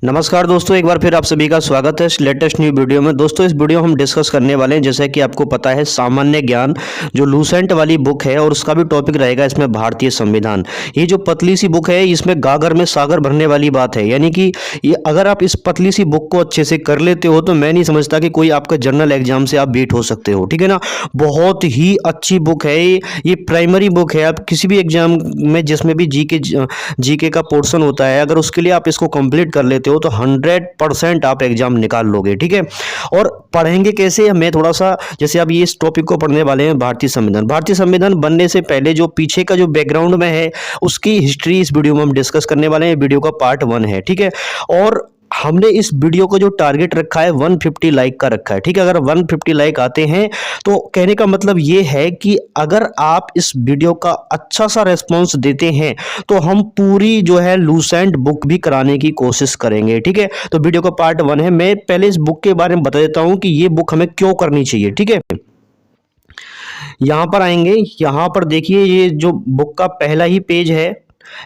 नमस्कार दोस्तों, एक बार फिर आप सभी का स्वागत है इस लेटेस्ट न्यू वीडियो में। दोस्तों, इस वीडियो हम डिस्कस करने वाले हैं, जैसे कि आपको पता है, सामान्य ज्ञान जो लूसेंट वाली बुक है और उसका भी टॉपिक रहेगा इसमें भारतीय संविधान। ये जो पतली सी बुक है, इसमें गागर में सागर भरने वाली बात है। यानी कि ये अगर आप इस पतली सी बुक को अच्छे से कर लेते हो तो मैं नहीं समझता कि कोई आपका जनरल एग्जाम से आप बीट हो सकते हो। ठीक है ना। बहुत ही अच्छी बुक है ये प्राइमरी बुक है। आप किसी भी एग्जाम में जिसमें भी जीके का पोर्शन होता है, अगर उसके लिए आप इसको कंप्लीट कर लेते हो तो 100% आप एग्जाम निकाल लोगे। ठीक है। और पढ़ेंगे कैसे, मैं थोड़ा सा, जैसे अब ये इस टॉपिक को पढ़ने वाले हैं, भारतीय संविधान। भारतीय संविधान बनने से पहले जो पीछे का जो बैकग्राउंड में है उसकी हिस्ट्री इस वीडियो में हम डिस्कस करने वाले हैं। वीडियो का पार्ट 1 है। ठीक है। और हमने इस वीडियो को जो टारगेट रखा है 150 लाइक का रखा है। ठीक है। अगर 150 लाइक आते हैं तो कहने का मतलब ये है कि अगर आप इस वीडियो का अच्छा सा रेस्पॉन्स देते हैं तो हम पूरी जो है लूसेंट बुक भी कराने की कोशिश करेंगे। ठीक है। तो वीडियो का पार्ट 1 है। मैं पहले इस बुक के बारे में बता देता हूं कि ये बुक हमें क्यों करनी चाहिए। ठीक है। यहां पर आएंगे, यहां पर देखिए, ये जो बुक का पहला ही पेज है,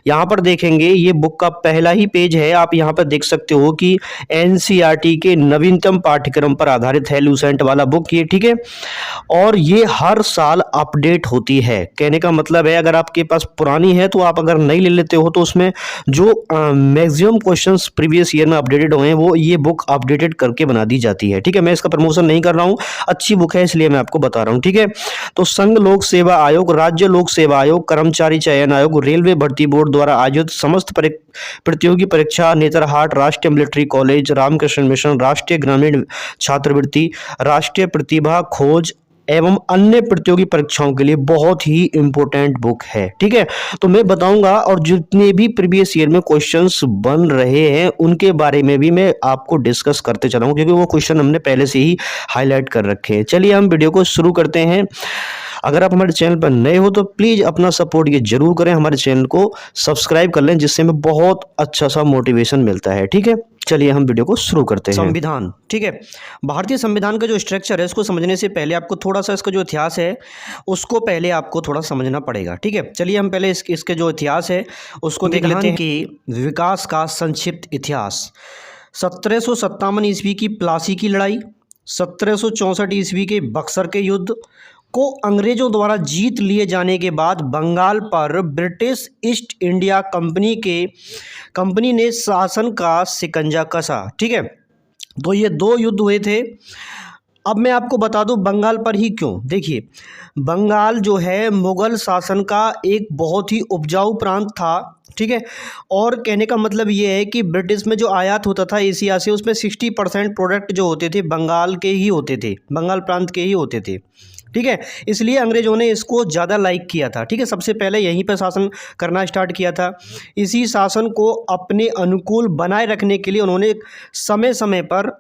यहाँ पर देखेंगे, ये बुक का पहला ही पेज है। आप यहाँ पर देख सकते हो कि एनसीईआरटी के नवीनतम पाठ्यक्रम पर आधारित है लूसेंट वाला बुक ये। ठीक है। और ये हर साल अपडेट होती है। कहने का मतलब है, अगर आपके पास पुरानी है तो आप अगर नहीं ले लेते हो तो उसमें जो मैक्सिमम क्वेश्चंस प्रीवियस ईयर में अपडेटेड हुए हैं वो ये बुक अपडेटेड करके बना दी जाती है। ठीक है। मैं इसका प्रमोशन नहीं कर रहा हूँ, अच्छी बुक है इसलिए मैं आपको बता रहा हूँ। ठीक है। तो संघ लोक सेवा आयोग, राज्य लोक सेवा आयोग, कर्मचारी चयन आयोग, रेलवे भर्ती बोर्ड द्वारा आयोजित समस्त प्रतियोगी परीक्षा, नेतरहाट राष्ट्रीय मिलिट्री कॉलेज, रामकृष्ण मिशन, राष्ट्रीय ग्रामीण छात्रवृत्ति, राष्ट्रीय प्रतिभा खोज एवं अन्य प्रतियोगी परीक्षाओं के लिए बहुत ही इंपॉर्टेंट बुक है। ठीक है। तो मैं बताऊंगा, और जितने भी प्रीवियस ईयर में क्वेश्चंस बन रहे हैं उनके बारे में भी मैं आपको डिस्कस करते चलाऊंगा, क्योंकि वो क्वेश्चन हमने पहले से ही हाईलाइट कर रखे हैं। चलिए हम वीडियो को शुरू करते हैं। अगर आप हमारे चैनल पर नए हो तो प्लीज़ अपना सपोर्ट ये जरूर करें, हमारे चैनल को सब्सक्राइब कर लें, जिससे हमें बहुत अच्छा सा मोटिवेशन मिलता है। ठीक है। चलिए हम वीडियो को शुरू करते हैं। संविधान। ठीक है। भारतीय संविधान का जो स्ट्रक्चर है इसको समझने से पहले आपको थोड़ा सा इसका जो इतिहास है उसको पहले आपको थोड़ा समझना पड़ेगा। ठीक है। चलिए हम पहले इसके जो इतिहास है उसको देख लेते हैं कि विकास का संक्षिप्त इतिहास। 1757 ईस्वी की प्लासी की लड़ाई, 1764 ईस्वी के बक्सर के युद्ध को अंग्रेजों द्वारा जीत लिए जाने के बाद बंगाल पर ब्रिटिश ईस्ट इंडिया कंपनी ने शासन का शिकंजा कसा। ठीक है। तो ये 2 युद्ध हुए थे। अब मैं आपको बता दूं बंगाल पर ही क्यों। देखिए, बंगाल जो है मुगल शासन का एक बहुत ही उपजाऊ प्रांत था। ठीक है। और कहने का मतलब ये है कि ब्रिटिश में जो आयात होता था एशिया से, उसमें 60% प्रोडक्ट जो होते थे बंगाल के ही होते थे, बंगाल प्रांत के ही होते थे। ठीक है। इसलिए अंग्रेजों ने इसको ज़्यादा लाइक किया था। ठीक है। सबसे पहले यहीं पर शासन करना स्टार्ट किया था। इसी शासन को अपने अनुकूल बनाए रखने के लिए उन्होंने समय समय पर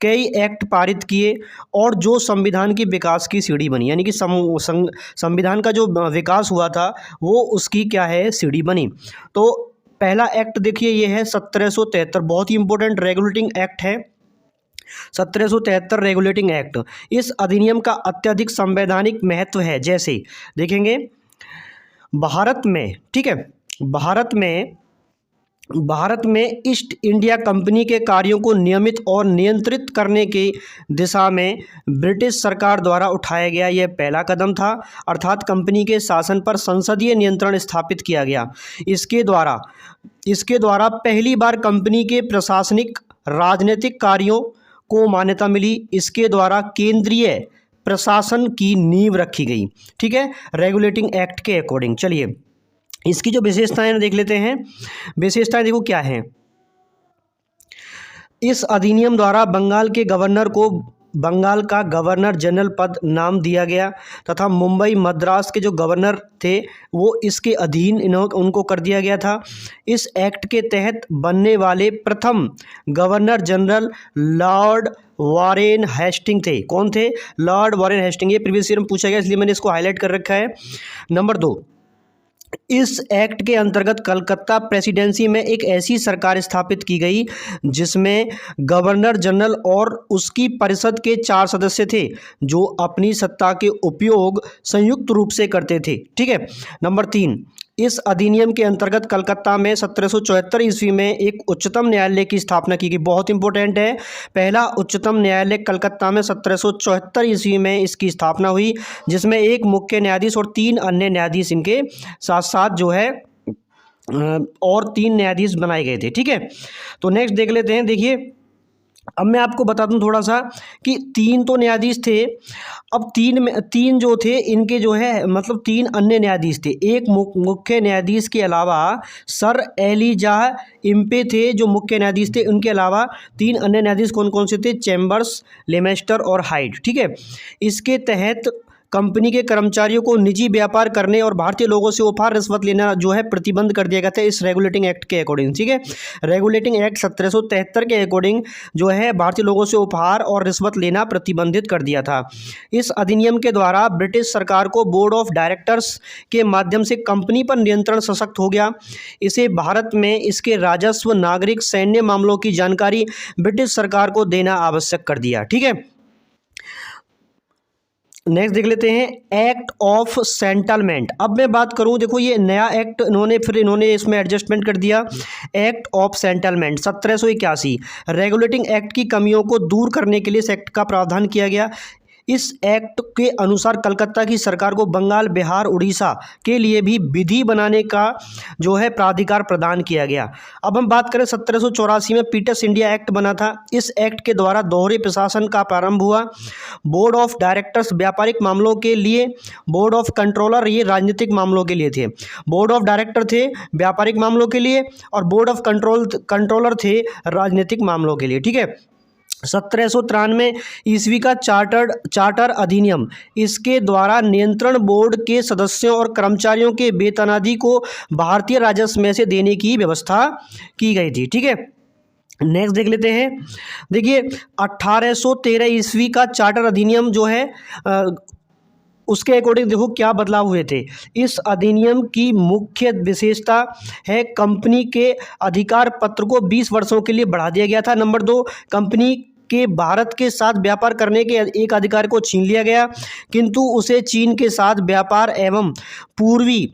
कई एक्ट पारित किए और जो संविधान की विकास की सीढ़ी बनी, यानी कि संविधान का जो विकास हुआ था वो उसकी क्या है, सीढ़ी बनी। तो पहला एक्ट देखिए, ये है 1773, बहुत ही इंपॉर्टेंट रेगुलेटिंग एक्ट है 1773 रेगुलेटिंग एक्ट। इस अधिनियम का अत्यधिक संवैधानिक महत्व है। जैसे देखेंगे भारत में, ठीक है, भारत में ईस्ट इंडिया कंपनी के कार्यों को नियमित और नियंत्रित करने की दिशा में ब्रिटिश सरकार द्वारा उठाया गया यह पहला कदम था। अर्थात कंपनी के शासन पर संसदीय नियंत्रण स्थापित किया गया। इसके द्वारा पहली बार कंपनी के प्रशासनिक राजनीतिक कार्यों को मान्यता मिली। इसके द्वारा केंद्रीय प्रशासन की नींव रखी गई। ठीक है। रेगुलेटिंग एक्ट के अकॉर्डिंग। चलिए इसकी जो विशेषताएं देख लेते हैं। विशेषताएं देखो क्या है। इस अधिनियम द्वारा बंगाल का गवर्नर जनरल पद नाम दिया गया तथा मुंबई मद्रास के जो गवर्नर थे वो इसके अधीन उनको कर दिया गया था। इस एक्ट के तहत बनने वाले प्रथम governor general Lord Warren Hastings थे। कौन थे? Lord Warren Hastings. ये प्रीवियस ईयर में पूछा गया इसलिए मैंने इसको हाईलाइट कर रखा है। नंबर 2, इस एक्ट के अंतर्गत कलकत्ता प्रेसिडेंसी में एक ऐसी सरकार स्थापित की गई जिसमें गवर्नर जनरल और उसकी परिषद के 4 सदस्य थे जो अपनी सत्ता के उपयोग संयुक्त रूप से करते थे। ठीक है। नंबर 3, इस अधिनियम के अंतर्गत कलकत्ता में 1774 ईस्वी में एक उच्चतम न्यायालय की स्थापना की गई। बहुत इंपॉर्टेंट है, पहला उच्चतम न्यायालय कलकत्ता में 1774 ईस्वी में इसकी स्थापना हुई, जिसमें एक मुख्य न्यायाधीश और 3 अन्य न्यायाधीश इनके साथ साथ जो है और 3 न्यायाधीश बनाए गए थे। ठीक है, तो नेक्स्ट देख लेते हैं। देखिए, अब मैं आपको बता दूं थोड़ा सा कि 3 तो न्यायाधीश थे, अब 3 जो थे इनके जो है मतलब 3 अन्य न्यायाधीश थे। एक मुख्य न्यायाधीश के अलावा सर एलिजाह इम्पे थे जो मुख्य न्यायाधीश थे, उनके अलावा 3 अन्य न्यायाधीश कौन कौन से थे? चैम्बर्स, लेमेस्टर और हाइड। ठीक है, इसके तहत कंपनी के कर्मचारियों को निजी व्यापार करने और भारतीय लोगों से उपहार रिश्वत लेना जो है प्रतिबंध कर दिया गया था इस रेगुलेटिंग एक्ट के अकॉर्डिंग। ठीक है, रेगुलेटिंग एक्ट 1773 के अकॉर्डिंग जो है भारतीय लोगों से उपहार और रिश्वत लेना प्रतिबंधित कर दिया था। इस अधिनियम के द्वारा ब्रिटिश सरकार को बोर्ड ऑफ डायरेक्टर्स के माध्यम से कंपनी पर नियंत्रण सशक्त हो गया। इसे भारत में इसके राजस्व, नागरिक, सैन्य मामलों की जानकारी ब्रिटिश सरकार को देना आवश्यक कर दिया। ठीक है, नेक्स्ट देख लेते हैं एक्ट ऑफ सेटलमेंट। अब मैं बात करूं, देखो ये नया एक्ट इन्होंने इसमें एडजस्टमेंट कर दिया। Act of settlement 1781 regulating act की कमियों को दूर करने के लिए इस एक्ट का प्रावधान किया गया। इस एक्ट के अनुसार कलकत्ता की सरकार को बंगाल, बिहार, उड़ीसा के लिए भी विधि बनाने का जो है प्राधिकार प्रदान किया गया। अब हम बात करें 1784 में पीटर्स इंडिया एक्ट बना था। इस एक्ट के द्वारा दोहरे प्रशासन का प्रारंभ हुआ। बोर्ड ऑफ डायरेक्टर्स व्यापारिक मामलों के लिए, बोर्ड ऑफ कंट्रोलर ये राजनीतिक मामलों के लिए थे। बोर्ड ऑफ डायरेक्टर थे व्यापारिक मामलों के लिए और बोर्ड ऑफ कंट्रोलर थे राजनीतिक मामलों के लिए। ठीक है, 1793 ईस्वी का चार्टर अधिनियम, इसके द्वारा नियंत्रण बोर्ड के सदस्यों और कर्मचारियों के वेतनादि को भारतीय राजस्व में से देने की व्यवस्था की गई थी। ठीक है, नेक्स्ट देख लेते हैं। देखिए 1813 ईस्वी का चार्टर अधिनियम जो है उसके अकॉर्डिंग देखो क्या बदलाव हुए थे। इस अधिनियम की मुख्य विशेषता है कंपनी के अधिकार पत्र को 20 वर्षों के लिए बढ़ा दिया गया था। नंबर 2, कंपनी के भारत के साथ व्यापार करने के एक अधिकार को छीन लिया गया, किंतु उसे चीन के साथ व्यापार एवं पूर्वी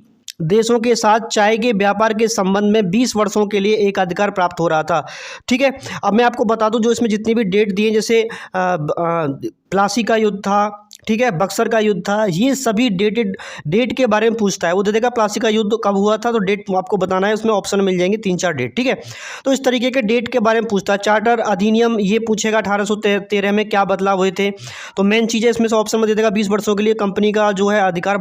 देशों के साथ चाय के व्यापार के संबंध में 20 वर्षों के लिए एक अधिकार प्राप्त हो रहा था। ठीक है, अब मैं आपको बता दूं जो इसमें जितनी भी डेट दिए, जैसे प्लासी का युद्ध था, ठीक है, बक्सर का युद्ध था, ये सभी डेट के बारे में पूछता है। वो दे देगा प्लासी का युद्ध कब हुआ था, तो डेट आपको बताना है, उसमें ऑप्शन मिल जाएंगे 3-4 डेट। ठीक है, तो इस तरीके के डेट के बारे में पूछता है। चार्टर अधिनियम ये पूछेगा 1813 में क्या बदलाव हुए थे, तो मेन चीज़ें इसमें से ऑप्शन में दे देगा 20 वर्षों के लिए कंपनी का जो है अधिकार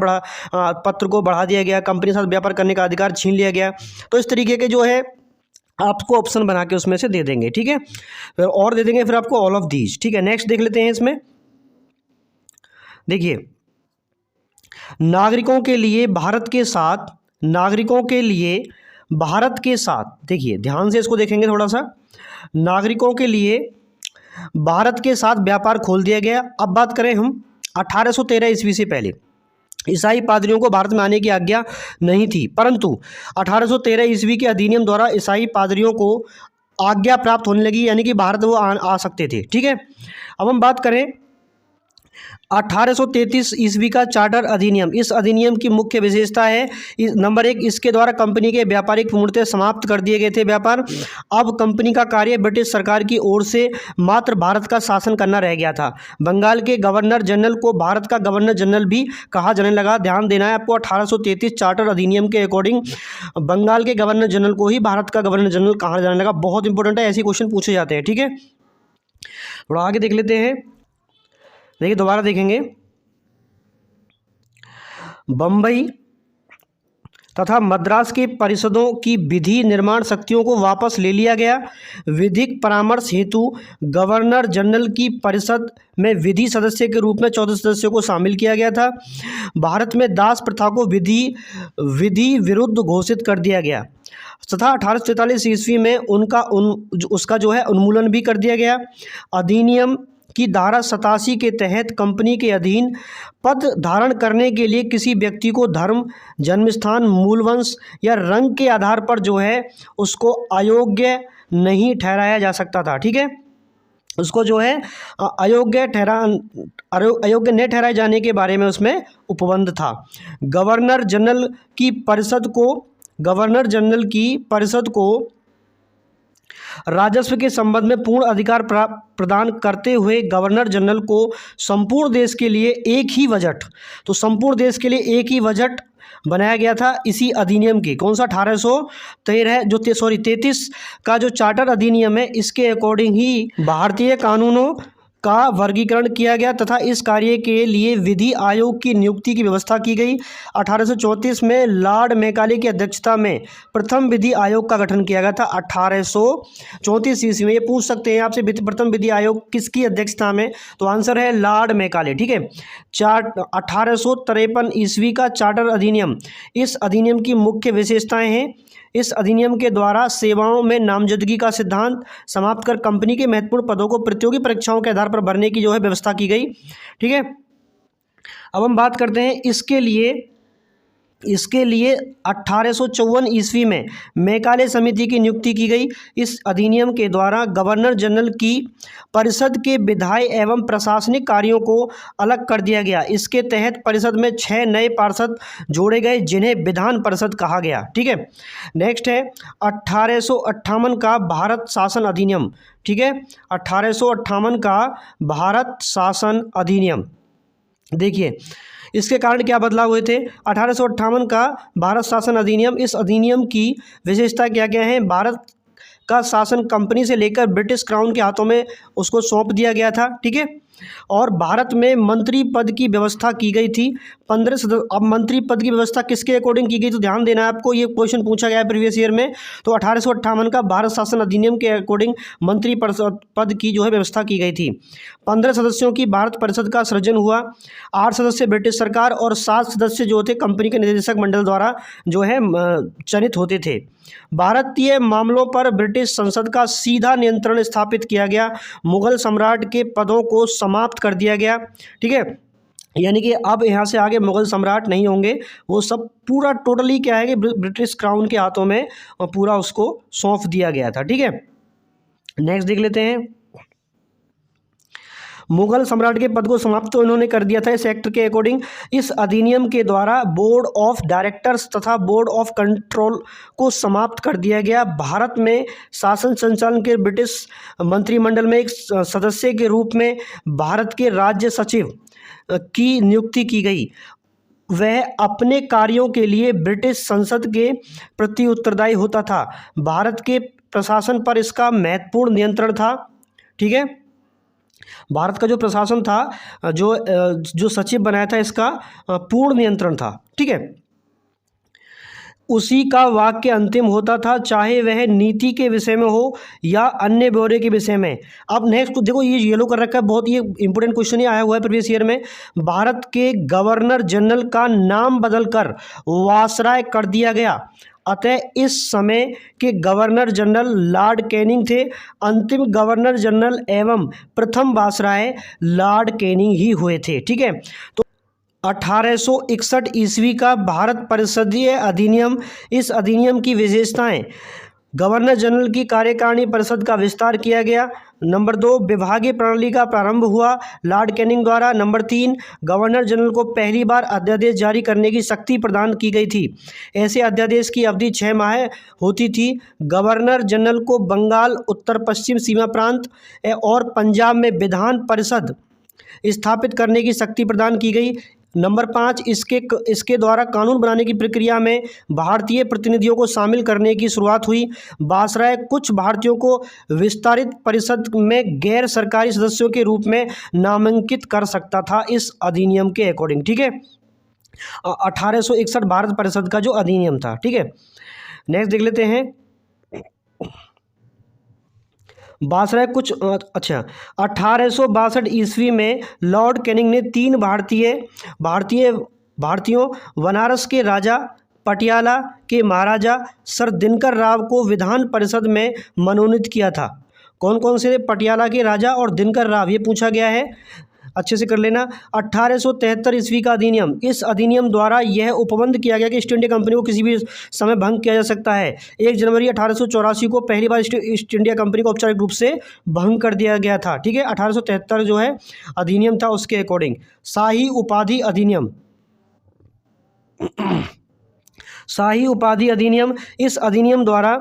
पत्र को बढ़ा दिया गया, कंपनी के साथ व्यापार करने का अधिकार छीन लिया गया। तो इस तरीके के जो है आपको ऑप्शन बना के उसमें से दे देंगे। ठीक है, फिर और दे देंगे फिर आपको ऑल ऑफ दीज। ठीक है, नेक्स्ट देख लेते हैं। इसमें देखिए नागरिकों के लिए भारत के साथ देखिए ध्यान से इसको देखेंगे थोड़ा सा। नागरिकों के लिए भारत के साथ व्यापार खोल दिया गया। अब बात करें हम 1813 ईस्वी से पहले ईसाई पादरियों को भारत में आने की आज्ञा नहीं थी, परंतु 1813 ईस्वी के अधिनियम द्वारा ईसाई पादरियों को आज्ञा प्राप्त होने लगी, यानी कि भारत वो आ सकते थे। ठीक है, अब हम बात करें 1833 ईस्वी का चार्टर अधिनियम। इस अधिनियम की मुख्य विशेषता है नंबर 1, इसके द्वारा कंपनी के व्यापारिक पूर्णतः समाप्त कर दिए गए थे व्यापार। अब कंपनी का कार्य ब्रिटिश सरकार की ओर से मात्र भारत का शासन करना रह गया था। बंगाल के गवर्नर जनरल को भारत का गवर्नर जनरल भी कहा जाने लगा। ध्यान देना है आपको, 1833 चार्टर अधिनियम के अकॉर्डिंग बंगाल के गवर्नर जनरल को ही भारत का गवर्नर जनरल कहा जाने लगा। बहुत इंपॉर्टेंट है, ऐसे क्वेश्चन पूछे जाते हैं। ठीक है, थोड़ा आगे देख लेते हैं। देखिए दोबारा देखेंगे, बंबई तथा मद्रास के परिषदों की विधि निर्माण शक्तियों को वापस ले लिया गया। विधिक परामर्श हेतु गवर्नर जनरल की परिषद में विधि सदस्य के रूप में 14 सदस्यों को शामिल किया गया था। भारत में दास प्रथा को विधि विरुद्ध घोषित कर दिया गया तथा 1843 ईस्वी में उसका जो है उन्मूलन भी कर दिया गया। अधिनियम की धारा 87 के तहत कंपनी के अधीन पद धारण करने के लिए किसी व्यक्ति को धर्म, जन्मस्थान, मूलवंश या रंग के आधार पर जो है उसको अयोग्य नहीं ठहराया जा सकता था। ठीक है, उसको जो है अयोग्य न ठहराए जाने के बारे में उसमें उपबंध था। गवर्नर जनरल की परिषद को राजस्व के संबंध में पूर्ण अधिकार प्रदान करते हुए गवर्नर जनरल को संपूर्ण देश के लिए एक ही बजट बनाया गया था इसी अधिनियम के। कौन सा? 1833 का जो चार्टर अधिनियम है, इसके अकॉर्डिंग ही भारतीय कानूनों का वर्गीकरण किया गया तथा इस कार्य के लिए विधि आयोग की नियुक्ति की व्यवस्था की गई। 1834 में लॉर्ड मैकाले की अध्यक्षता में प्रथम विधि आयोग का गठन किया गया था। 1834 ईस्वी में। ये पूछ सकते हैं आपसे, प्रथम विधि आयोग किसकी अध्यक्षता में? तो आंसर है लॉर्ड मैकाले। ठीक है। 1853 ईस्वी का चार्टर अधिनियम। इस अधिनियम की मुख्य विशेषताएं हैं, इस अधिनियम के द्वारा सेवाओं में नामजदगी का सिद्धांत समाप्त कर कंपनी के महत्वपूर्ण पदों को प्रतियोगी परीक्षाओं के आधार पर भरने की जो है व्यवस्था की गई। ठीक है। अब हम बात करते हैं इसके लिए 1854 ईस्वी में मैकाले समिति की नियुक्ति की गई। इस अधिनियम के द्वारा गवर्नर जनरल की परिषद के विधायी एवं प्रशासनिक कार्यों को अलग कर दिया गया। इसके तहत परिषद में 6 नए पार्षद जोड़े गए जिन्हें विधान परिषद कहा गया। ठीक है। नेक्स्ट है 1858 का भारत शासन अधिनियम। ठीक है। 1858 का भारत शासन अधिनियम, देखिए इसके कारण क्या बदलाव हुए थे। 1858 का भारत शासन अधिनियम, इस अधिनियम की विशेषता क्या क्या है? भारत का शासन कंपनी से लेकर ब्रिटिश क्राउन के हाथों में उसको सौंप दिया गया था। ठीक है। और भारत में मंत्री पद की व्यवस्था की गई थी। 15 सदस्य। अब मंत्री पद की व्यवस्था किसके अकॉर्डिंग की गई? तो ध्यान देना है आपको, ये क्वेश्चन पूछा गया है प्रीवियस ईयर में। तो 1858 का भारत शासन अधिनियम के अकॉर्डिंग मंत्री पद की जो है व्यवस्था की गई थी। 15 सदस्यों की भारत परिषद का सृजन हुआ। 8 सदस्य ब्रिटिश सरकार और 7 सदस्य जो थे कंपनी के निदेशक मंडल द्वारा जो है चयनित होते थे। भारतीय मामलों पर ब्रिटिश संसद का सीधा नियंत्रण स्थापित किया गया। मुगल सम्राट के पदों को समाप्त कर दिया गया। ठीक है। यानी कि अब यहाँ से आगे मुगल सम्राट नहीं होंगे, वो सब पूरा टोटली क्या है कि ब्रिटिश क्राउन के हाथों में पूरा उसको सौंप दिया गया था। ठीक है। नेक्स्ट देख लेते हैं। मुगल सम्राट के पद को समाप्त तो इन्होंने कर दिया था इस एक्ट के अकॉर्डिंग। इस अधिनियम के द्वारा बोर्ड ऑफ डायरेक्टर्स तथा बोर्ड ऑफ कंट्रोल को समाप्त कर दिया गया। भारत में शासन संचालन के ब्रिटिश मंत्रिमंडल में एक सदस्य के रूप में भारत के राज्य सचिव की नियुक्ति की गई। वह अपने कार्यों के लिए ब्रिटिश संसद के प्रति उत्तरदायी होता था। भारत के प्रशासन पर इसका महत्वपूर्ण नियंत्रण था। ठीक है। भारत का जो प्रशासन था, जो सचिव बनाया था, इसका पूर्ण नियंत्रण था। ठीक है। उसी का वाक्य अंतिम होता था, चाहे वह नीति के विषय में हो या अन्य ब्यौरे के विषय में। अब नेक्स्ट देखो, ये येलो कर रखा है, बहुत ही इंपॉर्टेंट क्वेश्चन ही आया हुआ है प्रीवियस ईयर में। भारत के गवर्नर जनरल का नाम बदलकर वायसराय कर दिया गया। अतः इस समय के गवर्नर जनरल लॉर्ड कैनिंग थे। अंतिम गवर्नर जनरल एवं प्रथम वायसराय लॉर्ड कैनिंग ही हुए थे। ठीक है। तो 1861 ईस्वी का भारत परिषदीय अधिनियम। इस अधिनियम की विशेषताएं: गवर्नर जनरल की कार्यकारिणी परिषद का विस्तार किया गया। नंबर 2, विभागीय प्रणाली का प्रारंभ हुआ लॉर्ड कैनिंग द्वारा। नंबर 3, गवर्नर जनरल को पहली बार अध्यादेश जारी करने की शक्ति प्रदान की गई थी। ऐसे अध्यादेश की अवधि 6 माह होती थी। गवर्नर जनरल को बंगाल, उत्तर पश्चिम सीमा प्रांत और पंजाब में विधान परिषद स्थापित करने की शक्ति प्रदान की गई। नंबर 5, इसके द्वारा कानून बनाने की प्रक्रिया में भारतीय प्रतिनिधियों को शामिल करने की शुरुआत हुई। वायसराय कुछ भारतीयों को विस्तारित परिषद में गैर सरकारी सदस्यों के रूप में नामांकित कर सकता था इस अधिनियम के अकॉर्डिंग। ठीक है। 1861 भारत परिषद का जो अधिनियम था। ठीक है। नेक्स्ट देख लेते हैं। वायसराय कुछ 1862 ईस्वी में लॉर्ड कैनिंग ने 3 भारतीयों बनारस के राजा, पटियाला के महाराजा सर दिनकर राव को विधान परिषद में मनोनीत किया था। कौन कौन से? पटियाला के राजा और दिनकर राव, ये पूछा गया है। अच्छे से कर लेना। 1873 ईस्वी का अधिनियम, इस अधिनियम द्वारा यह उपबंध किया गया कि ईस्ट इंडिया कंपनी को किसी भी समय भंग किया जा सकता है। 1 जनवरी 1884 को पहली बार ईस्ट इंडिया कंपनी को औपचारिक रूप से भंग कर दिया गया था। ठीक है, 1873 जो है अधिनियम था उसके अकॉर्डिंग। शाही उपाधि अधिनियम, शाही उपाधि अधिनियम, इस अधिनियम द्वारा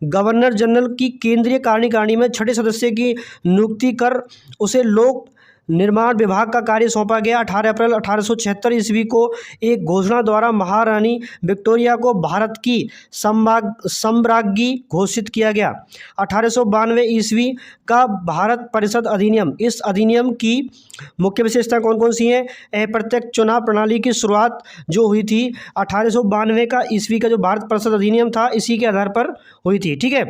गवर्नर जनरल की केंद्रीय कार्यकारिणी में छठे सदस्य की नियुक्ति कर उसे लोक निर्माण विभाग का कार्य सौंपा गया। 18 अप्रैल 1876 ईस्वी को एक घोषणा द्वारा महारानी विक्टोरिया को भारत की सम्राज्ञी घोषित किया गया। 1892 ईस्वी का भारत परिषद अधिनियम, इस अधिनियम की मुख्य विशेषता कौन कौन सी हैं? अप्रत्यक्ष चुनाव प्रणाली की शुरुआत जो हुई थी 1892 का ईस्वी का जो भारत परिषद अधिनियम था इसी के आधार पर हुई थी। ठीक है,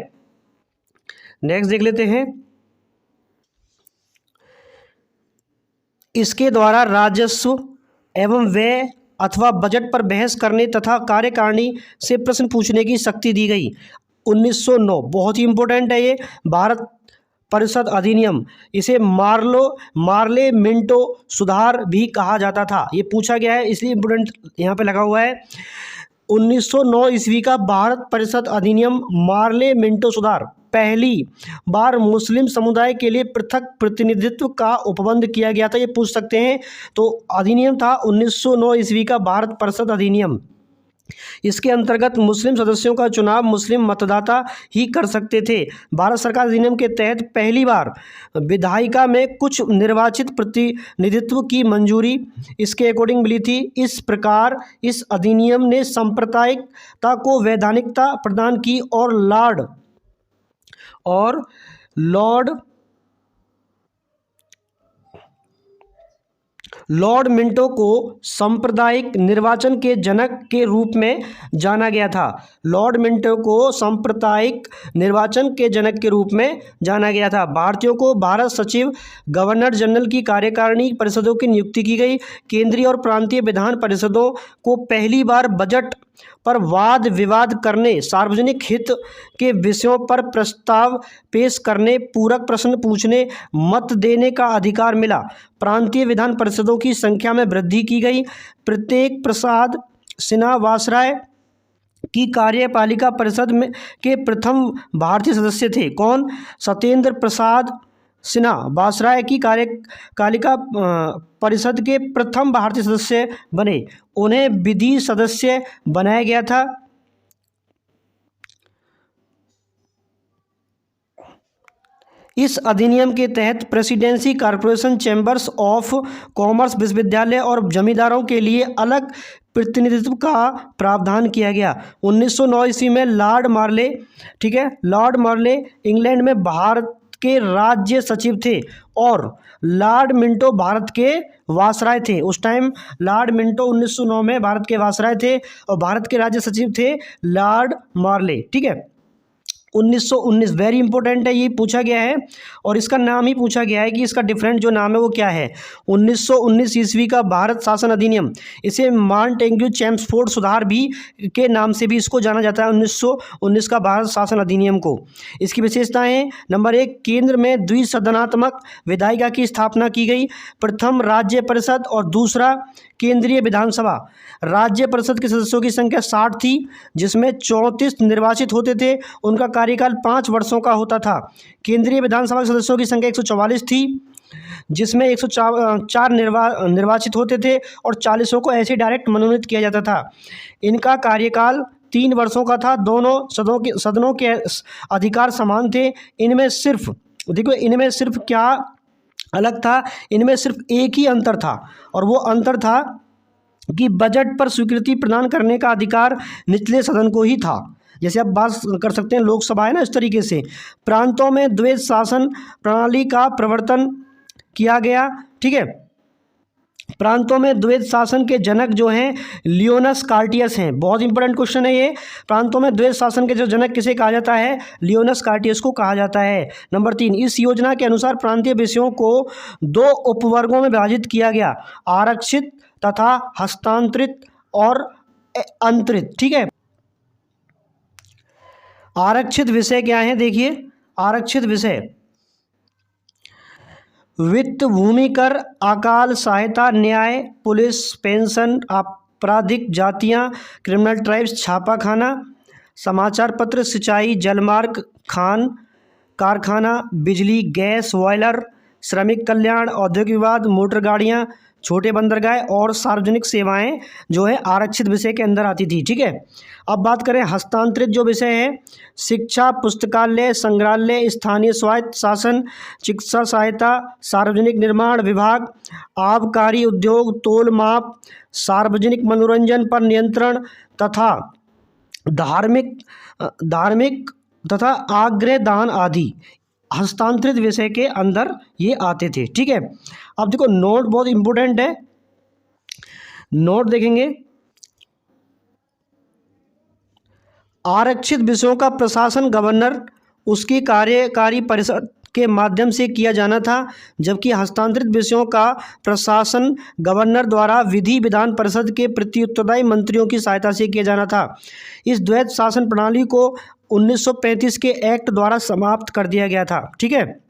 नेक्स्ट देख लेते हैं। इसके द्वारा राजस्व एवं व्यय अथवा बजट पर बहस करने तथा कार्यकारिणी से प्रश्न पूछने की शक्ति दी गई। 1909 बहुत ही इंपॉर्टेंट है ये भारत परिषद अधिनियम, इसे मार्ले मिंटो सुधार भी कहा जाता था। ये पूछा गया है इसलिए इंपॉर्टेंट यहाँ पे लगा हुआ है। 1909 ईस्वी का भारत परिषद अधिनियम मार्ले मिंटो सुधार, पहली बार मुस्लिम समुदाय के लिए पृथक प्रतिनिधित्व का उपबंध किया गया था। ये पूछ सकते हैं। तो अधिनियम था 1909 ईस्वी का भारत परिषद अधिनियम। इसके अंतर्गत मुस्लिम सदस्यों का चुनाव मुस्लिम मतदाता ही कर सकते थे। भारत सरकार अधिनियम के तहत पहली बार विधायिका में कुछ निर्वाचित प्रतिनिधित्व की मंजूरी इसके अकॉर्डिंग मिली थी। इस प्रकार इस अधिनियम ने सांप्रदायिकता को वैधानिकता प्रदान की और लॉर्ड मिंटो को सांप्रदायिक निर्वाचन के जनक के रूप में जाना गया था। लॉर्ड मिंटो को सांप्रदायिक निर्वाचन के जनक के रूप में जाना गया था। भारतीयों को भारत सचिव, गवर्नर जनरल की कार्यकारिणी परिषदों की नियुक्ति की गई। केंद्रीय और प्रांतीय विधान परिषदों को पहली बार बजट पर वाद विवाद करने, सार्वजनिक हित के विषयों पर प्रस्ताव पेश करने, पूरक प्रश्न पूछने, मत देने का अधिकार मिला। प्रांतीय विधान परिषदों की संख्या में वृद्धि की गई। प्रत्येक प्रसाद सिन्हा वासराय की कार्यपालिका परिषद में के प्रथम भारतीय सदस्य थे। कौन? सत्येंद्र प्रसाद सिन्हा वासराय की कार्यपालिका परिषद के प्रथम भारतीय सदस्य बने। उन्हें विधि सदस्य बनाया गया था। इस अधिनियम के तहत presidency, corporation, chambers of commerce, विश्वविद्यालय और जमींदारों के लिए अलग प्रतिनिधित्व का प्रावधान किया गया। 1909 ईस्वी में लॉर्ड मार्ले, ठीक है, लॉर्ड मार्ले इंग्लैंड में भारत के राज्य सचिव थे और लॉर्ड मिंटो भारत के वासराय थे। उस टाइम लॉर्ड मिंटो 1909 में भारत के वासराय थे और भारत के राज्य सचिव थे लॉर्ड मार्ले। ठीक है, 1919 वेरी इंपॉर्टेंट है, ये पूछा गया है और इसका नाम ही पूछा गया है कि इसका डिफरेंट जो नाम है वो क्या है। 1919 ईस्वी का भारत शासन अधिनियम, इसे मॉन्टेग्यू चेम्सफोर्ड सुधार भी के नाम से भी इसको जाना जाता है। 1919 का भारत शासन अधिनियम को। इसकी विशेषताएं, नंबर 1, केंद्र में द्विसदनात्मक विधायिका की स्थापना की गई। प्रथम राज्य परिषद और दूसरा केंद्रीय विधानसभा। राज्य परिषद के सदस्यों की संख्या 60 थी, जिसमें 34 निर्वाचित होते थे। उनका कार्यकाल 5 वर्षों का होता था। केंद्रीय विधानसभा के सदस्यों की संख्या 144 थी, जिसमें 104 निर्वाचित होते थे और 40 को ऐसे डायरेक्ट मनोनीत किया जाता था। इनका कार्यकाल 3 वर्षों का था। दोनों सदनों के अधिकार समान थे। इनमें सिर्फ देखो, इनमें सिर्फ क्या अलग था, इनमें सिर्फ एक ही अंतर था और वो अंतर था कि बजट पर स्वीकृति प्रदान करने का अधिकार निचले सदन को ही था। जैसे आप बात कर सकते हैं लोकसभा है ना, इस तरीके से। प्रांतों में द्वैध शासन प्रणाली का प्रवर्तन किया गया। ठीक है, प्रांतों में द्वैध शासन के जनक जो हैं लियोनस कार्टियस हैं। बहुत इंपॉर्टेंट क्वेश्चन है ये। प्रांतों में द्वैध शासन के जो जनक किसे कहा जाता है? लियोनस कार्टियस को कहा जाता है। नंबर 3, इस योजना के अनुसार प्रांतीय विषयों को 2 उपवर्गों में विभाजित किया गया, आरक्षित तथा हस्तांतरित और अंतरित। ठीक है, आरक्षित विषय क्या है? देखिए, आरक्षित विषय वित्त, भूमि कर, अकाल सहायता, न्याय, पुलिस, पेंशन, आपराधिक जातियां, क्रिमिनल ट्राइब्स, छापा खाना, समाचार पत्र, सिंचाई, जलमार्ग, खान कारखाना, बिजली, गैस, बॉयलर, श्रमिक कल्याण, औद्योगिक विवाद, मोटर गाड़ियाँ, छोटे बंदरगाह और सार्वजनिक सेवाएं जो है आरक्षित विषय के अंदर आती थी। ठीक है, अब बात करें हस्तांतरित जो विषय है, शिक्षा, पुस्तकालय, संग्रहालय, स्थानीय स्वायत्त शासन, चिकित्सा सहायता, सार्वजनिक निर्माण विभाग, आबकारी उद्योग, तोल माप, सार्वजनिक मनोरंजन पर नियंत्रण तथा धार्मिक तथा आग्रह दान आदि हस्तांतरित विषय के अंदर ये आते थे। ठीक है, अब देखो नोट बहुत इंपॉर्टेंट है, नोट देखेंगे। आरक्षित विषयों का प्रशासन गवर्नर उसकी कार्यकारी परिषद के माध्यम से किया जाना था, जबकि हस्तांतरित विषयों का प्रशासन गवर्नर द्वारा विधि विधान परिषद के प्रत्युत्तरदायी मंत्रियों की सहायता से किया जाना था। इस द्वैत शासन प्रणाली को 1935 के एक्ट द्वारा समाप्त कर दिया गया था। ठीक है,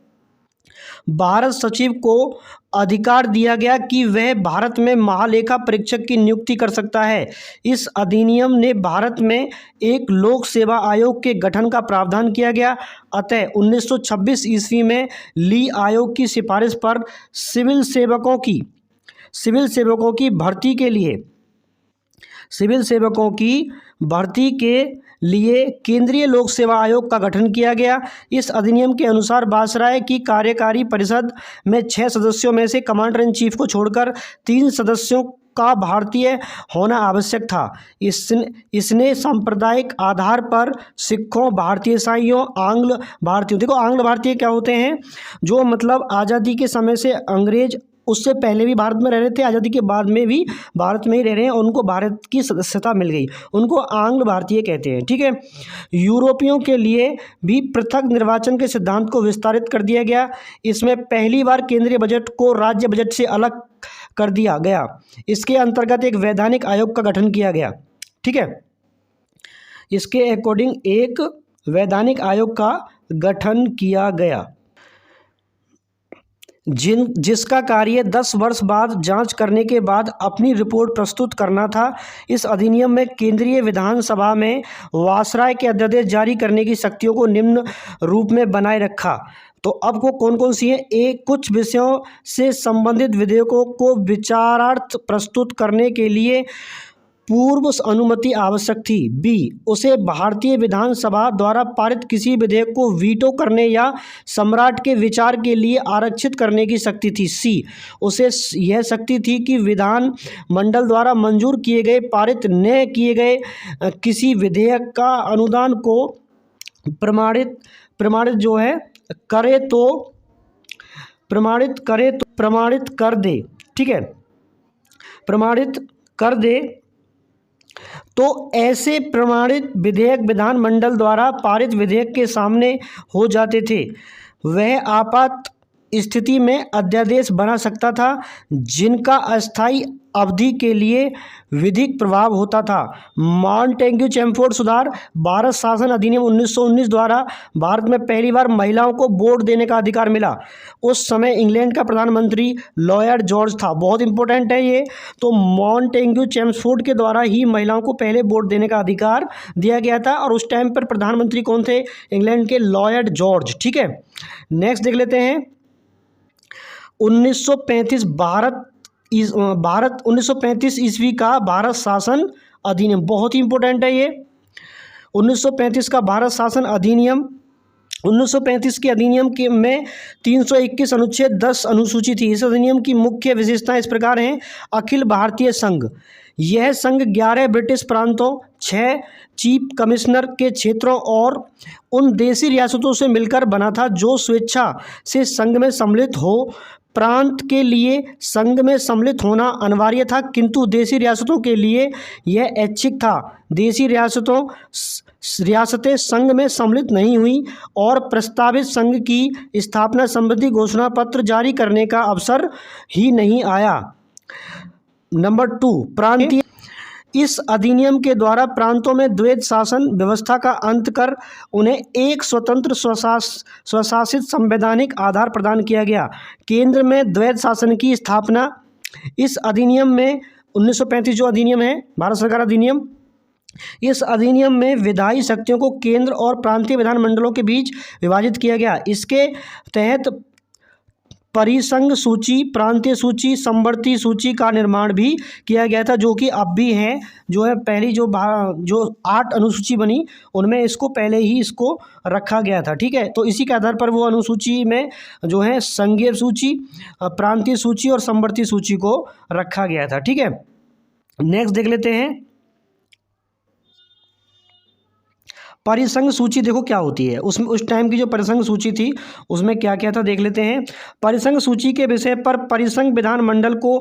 भारत सचिव को अधिकार दिया गया कि वह भारत में महालेखा परीक्षक की नियुक्ति कर सकता है। इस अधिनियम ने भारत में एक लोक सेवा आयोग के गठन का प्रावधान किया गया। अतः 1926 ईस्वी में ली आयोग की सिफारिश पर सिविल सेवकों की भर्ती के लिए केंद्रीय लोक सेवा आयोग का गठन किया गया। इस अधिनियम के अनुसार वायसराय की कार्यकारी परिषद में 6 सदस्यों में से कमांडर इन चीफ को छोड़कर 3 सदस्यों का भारतीय होना आवश्यक था। इसने सांप्रदायिक आधार पर सिखों, भारतीय ईसाइयों, आंग्ल भारतीयों, देखो आंग्ल भारतीय क्या होते हैं, जो मतलब आज़ादी के समय से अंग्रेज उससे पहले भी भारत में रह रहे थे, आज़ादी के बाद में भी भारत में ही रह रहे हैं और उनको भारत की सदस्यता मिल गई, उनको आंग्ल भारतीय कहते हैं। ठीक है, यूरोपियों के लिए भी पृथक निर्वाचन के सिद्धांत को विस्तारित कर दिया गया। इसमें पहली बार केंद्रीय बजट को राज्य बजट से अलग कर दिया गया। इसके अंतर्गत एक वैधानिक आयोग का गठन किया गया। ठीक है, इसके अकॉर्डिंग एक वैधानिक आयोग का गठन किया गया जिसका कार्य 10 वर्ष बाद जांच करने के बाद अपनी रिपोर्ट प्रस्तुत करना था। इस अधिनियम में केंद्रीय विधानसभा में वायसराय के अध्यादेश जारी करने की शक्तियों को निम्न रूप में बनाए रखा। तो अब को कौन कौन सी है, एक कुछ विषयों से संबंधित विधेयकों को विचारार्थ प्रस्तुत करने के लिए पूर्व अनुमति आवश्यक थी। बी, उसे भारतीय विधानसभा द्वारा पारित किसी विधेयक को वीटो करने या सम्राट के विचार के लिए आरक्षित करने की शक्ति थी। सी, उसे यह शक्ति थी कि विधान मंडल द्वारा मंजूर किए गए पारित न किए गए किसी विधेयक का अनुदान को प्रमाणित जो है करे तो प्रमाणित कर दे। ठीक है, प्रमाणित कर दे। तो ऐसे प्रमाणित विधेयक विधान मंडल द्वारा पारित विधेयक के सामने हो जाते थे। वह आपात स्थिति में अध्यादेश बना सकता था जिनका अस्थायी अवधि के लिए विधिक प्रभाव होता था। मॉन्टेग्यू चैमफोर्ड सुधार, भारत शासन अधिनियम 1919 द्वारा भारत में पहली बार महिलाओं को वोट देने का अधिकार मिला। उस समय इंग्लैंड का प्रधानमंत्री लॉयड जॉर्ज था, बहुत इंपॉर्टेंट है ये। तो मॉन्टेग्यू चैमफोर्ड के द्वारा ही महिलाओं को पहले वोट देने का अधिकार दिया गया था और उस टाइम पर प्रधानमंत्री कौन थे, इंग्लैंड के लॉयड जॉर्ज। ठीक है, नेक्स्ट देख लेते हैं 1935 1935 ईस्वी का भारत शासन अधिनियम, बहुत ही इंपॉर्टेंट है ये। 1935 का भारत शासन अधिनियम, 1935 के अधिनियम के में 321 अनुच्छेद 10 अनुसूची थी। इस अधिनियम की मुख्य विशेषताएं इस प्रकार हैं। अखिल भारतीय संघ, यह संघ 11 ब्रिटिश प्रांतों, 6 चीफ कमिश्नर के क्षेत्रों और उन देशी रियासतों से मिलकर बना था जो स्वेच्छा से संघ में सम्मिलित हो। प्रांत के लिए संघ में सम्मिलित होना अनिवार्य था, किंतु देशी रियासतों के लिए यह ऐच्छिक था। देशी रियासतें संघ में सम्मिलित नहीं हुई और प्रस्तावित संघ की स्थापना संबंधी घोषणा पत्र जारी करने का अवसर ही नहीं आया। नंबर 2, प्रांतीय इस अधिनियम के द्वारा प्रांतों में द्वैध शासन व्यवस्था का अंत कर उन्हें एक स्वतंत्र स्वशासित संवैधानिक आधार प्रदान किया गया। केंद्र में द्वैध शासन की स्थापना इस अधिनियम में 1935 जो अधिनियम है भारत सरकार अधिनियम, इस अधिनियम में विधायी शक्तियों को केंद्र और प्रांतीय विधानमंडलों के बीच विभाजित किया गया। इसके तहत परिसंघ सूची, प्रांतीय सूची, समवर्ती सूची का निर्माण भी किया गया था, जो कि अब भी है। जो है पहली जो 8 अनुसूची बनी उनमें इसको पहले ही इसको रखा गया था। ठीक है, तो इसी के आधार पर वो अनुसूची में जो है संघीय सूची, प्रांतीय सूची और समवर्ती सूची को रखा गया था। ठीक है, नेक्स्ट देख लेते हैं परिसंघ सूची। देखो क्या होती है उसमें, उस टाइम की जो परिसंघ सूची थी उसमें क्या क्या था देख लेते हैं। परिसंघ सूची के विषय पर परिसंघ विधानमंडल को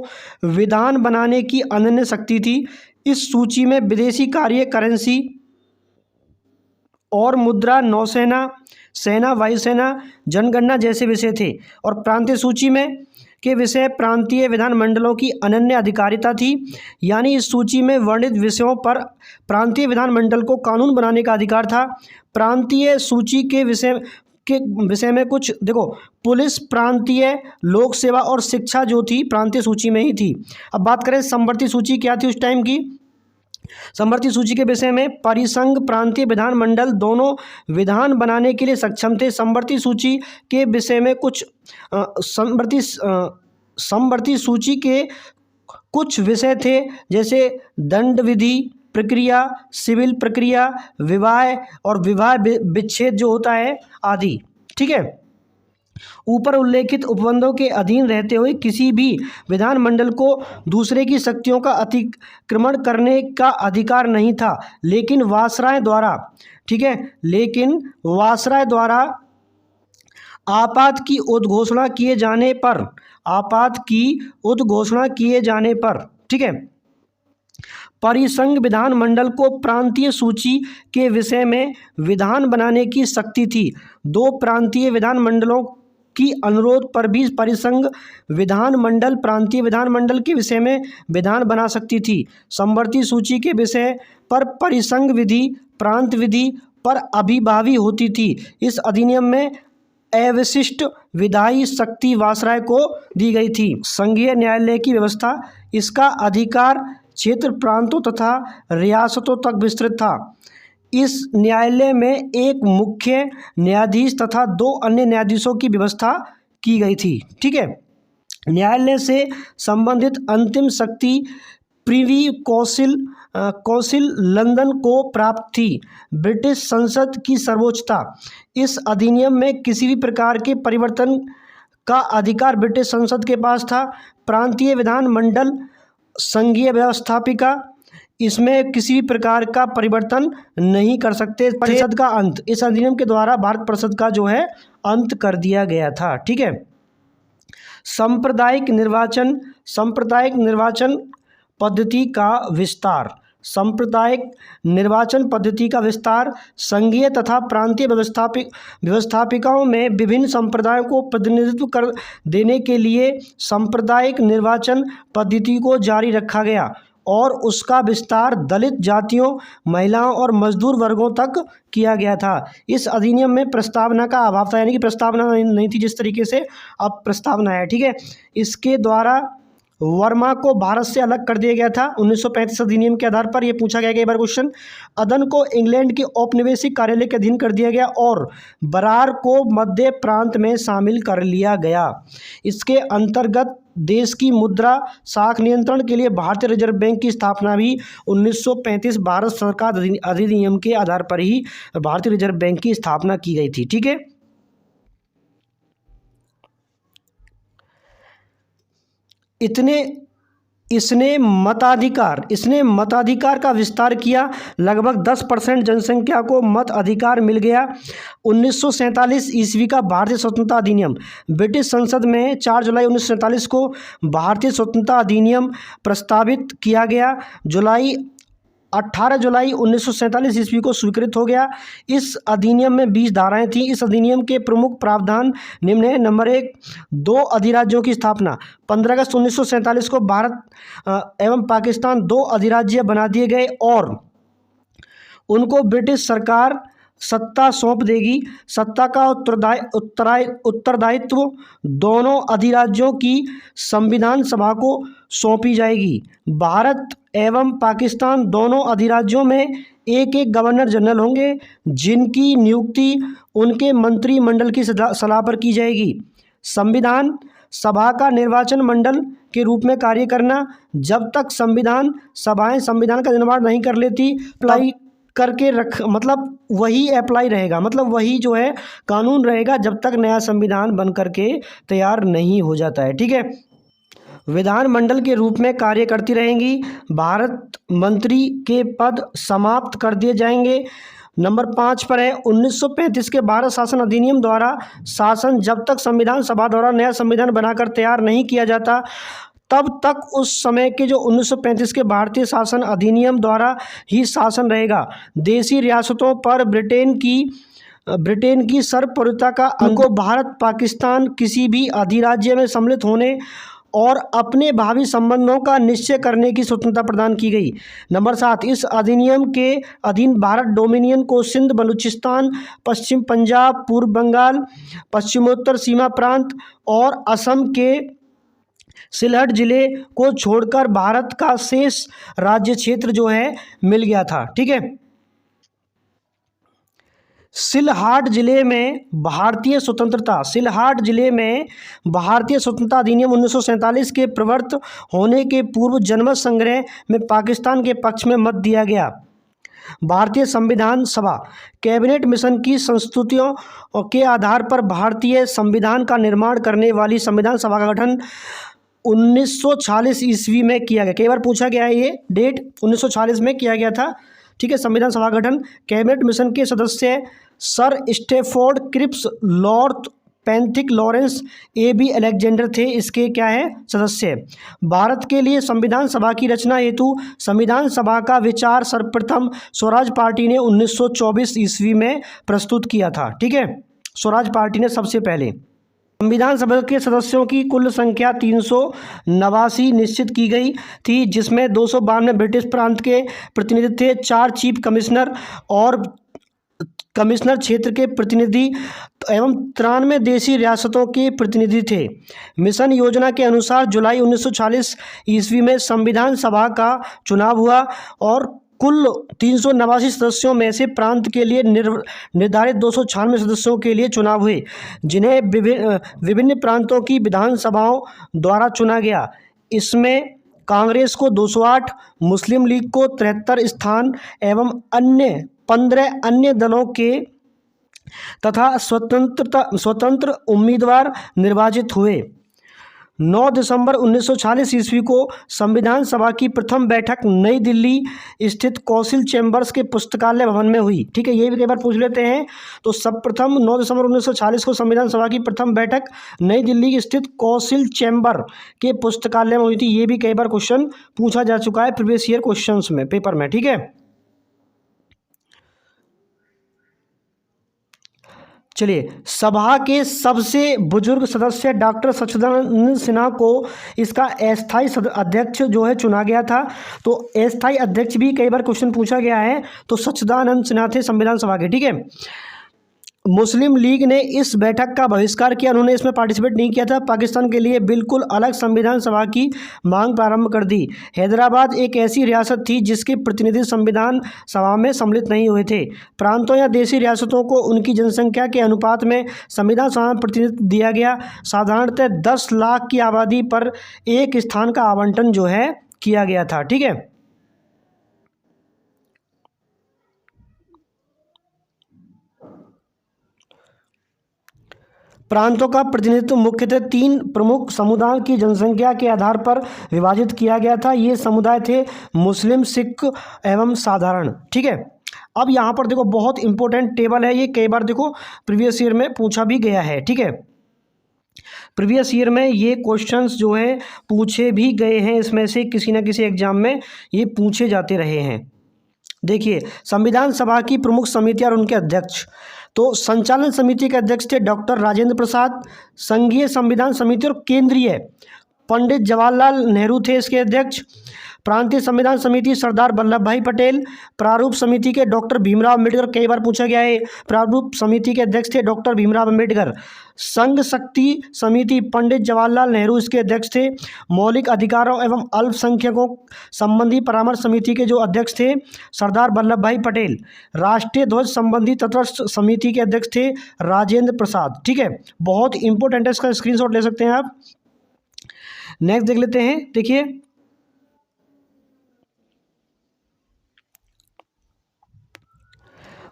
विधान बनाने की अनन्य शक्ति थी। इस सूची में विदेशी कार्य, करेंसी और मुद्रा, नौसेना, सेना, वायुसेना, जनगणना जैसे विषय थे। और प्रांतीय सूची में के विषय प्रांतीय विधानमंडलों की अनन्य अधिकारिता थी, यानी इस सूची में वर्णित विषयों पर प्रांतीय विधानमंडल को कानून बनाने का अधिकार था। प्रांतीय सूची के विषय में कुछ देखो, पुलिस, प्रांतीय लोक सेवा और शिक्षा जो थी प्रांतीय सूची में ही थी। अब बात करें समवर्ती सूची क्या थी उस टाइम की। समवर्ती सूची के विषय में परिसंघ, प्रांतीय विधानमंडल दोनों विधान बनाने के लिए सक्षम थे। समवर्ती सूची के विषय में कुछ समवर्ती सूची के कुछ विषय थे, जैसे दंड विधि प्रक्रिया, सिविल प्रक्रिया, विवाह और विवाह विच्छेद जो होता है आदि। ठीक है, ऊपर उल्लेखित उपबंधों के अधीन रहते हुए किसी भी विधानमंडल को दूसरे की शक्तियों का अतिक्रमण करने का अधिकार नहीं था, लेकिन वायसराय द्वारा, ठीक है, लेकिन वायसराय द्वारा आपात की उद्घोषणा किए जाने पर, ठीक है, परिसंघ विधानमंडल को प्रांतीय सूची के विषय में विधान बनाने की शक्ति थी। 2 प्रांतीय विधानमंडलों की अनुरोध पर भी परिसंघ विधानमंडल प्रांतीय विधानमंडल के विषय में विधान बना सकती थी। समवर्ती सूची के विषय पर परिसंघ विधि प्रांत विधि पर अभिभावी होती थी। इस अधिनियम में अविशिष्ट विधायी शक्ति वायसराय को दी गई थी। संघीय न्यायालय की व्यवस्था, इसका अधिकार क्षेत्र प्रांतों तथा रियासतों तक विस्तृत था। इस न्यायालय में एक मुख्य न्यायाधीश तथा 2 अन्य न्यायाधीशों की व्यवस्था की गई थी। ठीक है, न्यायालय से संबंधित अंतिम शक्ति प्रिवी कौंसिल लंदन को प्राप्त थी। ब्रिटिश संसद की सर्वोच्चता, इस अधिनियम में किसी भी प्रकार के परिवर्तन का अधिकार ब्रिटिश संसद के पास था। प्रांतीय विधानमंडल संघीय व्यवस्थापिका, इसमें किसी भी प्रकार का परिवर्तन नहीं कर सकते। परिषद का अंत, इस अधिनियम के द्वारा भारत परिषद का जो है अंत कर दिया गया था। ठीक है, सांप्रदायिक निर्वाचन पद्धति का विस्तार, सांप्रदायिक निर्वाचन पद्धति का विस्तार, संघीय तथा प्रांतीय व्यवस्थापिकाओं में विभिन्न संप्रदायों को प्रतिनिधित्व कर देने के लिए सांप्रदायिक निर्वाचन पद्धति को जारी रखा गया और उसका विस्तार दलित जातियों, महिलाओं और मजदूर वर्गों तक किया गया था। इस अधिनियम में प्रस्तावना का अभाव था, यानी कि प्रस्तावना नहीं थी जिस तरीके से अब प्रस्तावना है। ठीक है, इसके द्वारा वर्मा को भारत से अलग कर दिया गया था 1935 अधिनियम के आधार पर। यह पूछा गया कई बार क्वेश्चन। अदन को इंग्लैंड के औपनिवेशिक कार्यालय के अधीन कर दिया गया और बरार को मध्य प्रांत में शामिल कर लिया गया। इसके अंतर्गत देश की मुद्रा साख नियंत्रण के लिए भारतीय रिजर्व बैंक की स्थापना भी 1935 भारत सरकार अधिनियम के आधार पर ही भारतीय रिजर्व बैंक की स्थापना की गई थी। ठीक है, इसने मताधिकार का विस्तार किया। लगभग 10% जनसंख्या को मत अधिकार मिल गया। 1947 ईस्वी का भारतीय स्वतंत्रता अधिनियम, ब्रिटिश संसद में 4 जुलाई 1947 को भारतीय स्वतंत्रता अधिनियम प्रस्तावित किया गया। जुलाई 18 जुलाई 1947 ईस्वी को स्वीकृत हो गया। इस अधिनियम में 20 धाराएं थीं। इस अधिनियम के प्रमुख प्रावधान निम्न है। नंबर 1, 2 अधिराज्यों की स्थापना। 15 अगस्त 1947 को भारत एवं पाकिस्तान 2 अधिराज्य बना दिए गए और उनको ब्रिटिश सरकार सत्ता सौंप देगी। सत्ता का उत्तरदायित्व दोनों अधिराज्यों की संविधान सभा को सौंपी जाएगी। भारत एवं पाकिस्तान दोनों अधिराज्यों में एक एक गवर्नर जनरल होंगे, जिनकी नियुक्ति उनके मंत्रिमंडल की सलाह पर की जाएगी। संविधान सभा का निर्वाचन मंडल के रूप में कार्य करना। जब तक संविधान सभाएं संविधान का निर्माण नहीं कर लेती, अप्लाई करके मतलब वही अप्लाई रहेगा, मतलब वही जो है कानून रहेगा जब तक नया संविधान बन करके तैयार नहीं हो जाता है। ठीक है। विधानमंडल के रूप में कार्य करती रहेंगी। भारत मंत्री के पद समाप्त कर दिए जाएंगे। नंबर 5 पर है 1935 के भारत शासन अधिनियम द्वारा शासन जब तक संविधान सभा द्वारा नया संविधान बनाकर तैयार नहीं किया जाता, तब तक उस समय के जो 1935 के भारतीय शासन अधिनियम द्वारा ही शासन रहेगा। देशी रियासतों पर ब्रिटेन की सर्वोपरिता का उनको भारत पाकिस्तान किसी भी अधिराज्य में सम्मिलित होने और अपने भावी संबंधों का निश्चय करने की स्वतंत्रता प्रदान की गई। नंबर 7, इस अधिनियम के अधीन भारत डोमिनियन को सिंध, बलूचिस्तान, पश्चिम पंजाब, पूर्व बंगाल, पश्चिमोत्तर सीमा प्रांत और असम के सिलहट जिले को छोड़कर भारत का शेष राज्य क्षेत्र जो है मिल गया था। ठीक है। सिलहाट जिले में भारतीय स्वतंत्रता अधिनियम 1947 के प्रवर्त होने के पूर्व जनमत संग्रह में पाकिस्तान के पक्ष में मत दिया गया। भारतीय संविधान सभा कैबिनेट मिशन की संस्तुतियों के आधार पर भारतीय संविधान का निर्माण करने वाली संविधान सभा का गठन 1946 ईस्वी में किया गया। कई बार पूछा गया है ये डेट, 1946 में किया गया था। ठीक है। संविधान सभा गठन। कैबिनेट मिशन के सदस्य Sir Stafford Cripps, Lord Pethick Lawrence, A.B. Alexander थे इसके क्या है सदस्य। भारत के लिए संविधान सभा की रचना हेतु संविधान सभा का विचार सर्वप्रथम स्वराज पार्टी ने 1924 ईस्वी में प्रस्तुत किया था। ठीक है। स्वराज पार्टी ने सबसे पहले संविधान सभा के सदस्यों की कुल संख्या 389 निश्चित की गई थी, जिसमें 292 ब्रिटिश प्रांत के प्रतिनिधि थे, 4 चीफ कमिश्नर और कमिश्नर क्षेत्र के प्रतिनिधि एवं 93 देशी रियासतों के प्रतिनिधि थे। मिशन योजना के अनुसार जुलाई 1946 ईस्वी में संविधान सभा का चुनाव हुआ और कुल 389 सदस्यों में से प्रांत के लिए निर्धारित 296 सदस्यों के लिए चुनाव हुए, जिन्हें विभिन्न प्रांतों की विधानसभाओं द्वारा चुना गया। इसमें कांग्रेस को 208, मुस्लिम लीग को 73 स्थान एवं 15 अन्य दलों के तथा स्वतंत्र उम्मीदवार निर्वाचित हुए। 9 दिसंबर 1946 ईस्वी को संविधान सभा की प्रथम बैठक नई दिल्ली स्थित कौंसिल चैम्बर्स के पुस्तकालय भवन में हुई। ठीक है। ये भी कई बार पूछ लेते हैं। तो सर्वप्रथम 9 दिसंबर 1946 को संविधान सभा की प्रथम बैठक नई दिल्ली स्थित कौंसिल चैम्बर के पुस्तकालय में हुई थी। ये भी कई बार क्वेश्चन पूछा जा चुका है प्रीवियस ईयर क्वेश्चंस में, पेपर में। ठीक है। चलिए, सभा के सबसे बुजुर्ग सदस्य डॉक्टर सच्चिदानंद सिन्हा को इसका अस्थायी अध्यक्ष जो है चुना गया था। तो अस्थायी अध्यक्ष भी कई बार क्वेश्चन पूछा गया है, तो सच्चिदानंद सिन्हा थे संविधान सभा के। ठीक है। मुस्लिम लीग ने इस बैठक का बहिष्कार किया, उन्होंने इसमें पार्टिसिपेट नहीं किया था। पाकिस्तान के लिए बिल्कुल अलग संविधान सभा की मांग प्रारंभ कर दी। हैदराबाद एक ऐसी रियासत थी जिसके प्रतिनिधि संविधान सभा में सम्मिलित नहीं हुए थे। प्रांतों या देशी रियासतों को उनकी जनसंख्या के अनुपात में संविधान सभा में प्रतिनिधित्व दिया गया। साधारणतः 10 लाख की आबादी पर एक स्थान का आवंटन जो है किया गया था। ठीक है। प्रांतों का प्रतिनिधित्व मुख्यतः 3 प्रमुख समुदायों की जनसंख्या के आधार पर विभाजित किया गया था। ये समुदाय थे मुस्लिम, सिख एवं साधारण। ठीक है। अब यहाँ पर देखो बहुत इंपॉर्टेंट टेबल है, ये कई बार देखो प्रीवियस ईयर में पूछा भी गया है। ठीक है। प्रीवियस ईयर में ये क्वेश्चंस जो है पूछे भी गए हैं, इसमें से किसी न किसी एग्जाम में ये पूछे जाते रहे हैं। देखिए, संविधान सभा की प्रमुख समितियां और उनके अध्यक्ष। तो संचालन समिति के अध्यक्ष थे डॉक्टर राजेंद्र प्रसाद, संघीय संविधान समिति और केंद्रीय पंडित जवाहरलाल नेहरू थे इसके अध्यक्ष, प्रांतीय संविधान समिति सरदार वल्लभ भाई पटेल, प्रारूप समिति के डॉक्टर भीमराव अम्बेडकर, कई बार पूछा गया है, प्रारूप समिति के अध्यक्ष थे डॉक्टर भीमराव अम्बेडकर, संघ शक्ति समिति पंडित जवाहरलाल नेहरू इसके अध्यक्ष थे, मौलिक अधिकारों एवं अल्पसंख्यकों संबंधी परामर्श समिति के जो अध्यक्ष थे सरदार वल्लभ भाई पटेल, राष्ट्रीय ध्वज संबंधी तटस्थ समिति के अध्यक्ष थे राजेंद्र प्रसाद। ठीक है, बहुत इंपॉर्टेंट है, इसका स्क्रीनशॉट ले सकते हैं आप। नेक्स्ट देख लेते हैं। देखिए,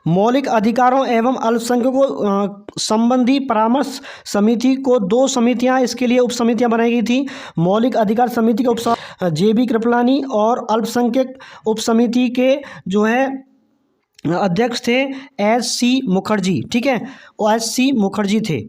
मौलिक अधिकारों एवं अल्पसंख्यकों संबंधी परामर्श समिति को दो समितियां इसके लिए उप समितियां बनाई गई थी। मौलिक अधिकार समिति के उप जेबी कृपलानी और अल्पसंख्यक उप समिति के जो है अध्यक्ष थे एस.सी. मुखर्जी। ठीक है, वो एस.सी. मुखर्जी थे।